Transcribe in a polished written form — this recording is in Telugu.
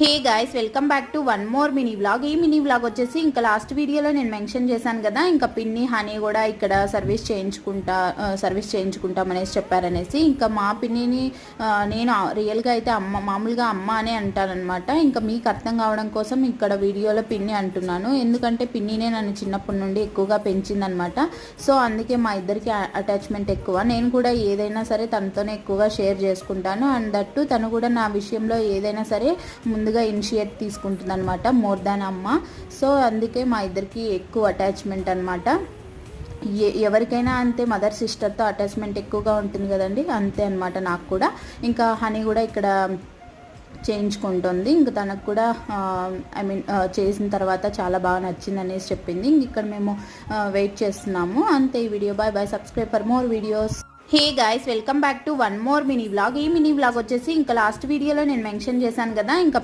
Hey guys, welcome back to one more mini vlog. ఈ మినీ వ్లాగ్ వచ్చేసి ఇంకా లాస్ట్ వీడియోలో నేను మెన్షన్ చేశాను కదా, ఇంకా పిన్ని హనీ కూడా ఇక్కడ సర్వీస్ చేయించుకుంటాం అనేసి చెప్పారనేసి. ఇంకా మా పిన్నిని నేను రియల్గా అయితే మామూలుగా అమ్మ అనే అంటానన్నమాట. ఇంకా మీకు అర్థం కావడం కోసం ఇక్కడ వీడియోలో పిన్ని అంటున్నాను, ఎందుకంటే పిన్నినే నన్ను చిన్నప్పటి నుండి ఎక్కువగా పెంచిందనమాట. సో అందుకే మా ఇద్దరికి అటాచ్మెంట్ ఎక్కువ. నేను కూడా ఏదైనా సరే తనతోనే ఎక్కువగా షేర్ చేసుకుంటాను. అండ్ దట్టు తను కూడా నా విషయంలో ఏదైనా సరే ముందుగా ఇనిషియేట్ తీసుకుంటుంది అనమాట, మోర్ దాన్ అమ్మ. సో అందుకే మా ఇద్దరికి ఎక్కువ అటాచ్మెంట్ అనమాట. ఎవరికైనా అంతే, మదర్ సిస్టర్తో అటాచ్మెంట్ ఎక్కువగా ఉంటుంది కదండి, అంతే అనమాట నాకు కూడా. ఇంకా హనీ కూడా ఇక్కడ చేయించుకుంటుంది. ఇంకా తనకు కూడా చేసిన తర్వాత చాలా బాగా నచ్చింది అనేసి చెప్పింది. ఇక్కడ మేము వెయిట్ చేస్తున్నాము. అంతే ఈ video. Bye bye. Subscribe for more videos. Hey guys, welcome back to one more mini vlog. ఈ మినీ వ్లాగ్ వచ్చేసి ఇంకా లాస్ట్ వీడియోలో నేను మెన్షన్ చేశాను కదా, ఇంకా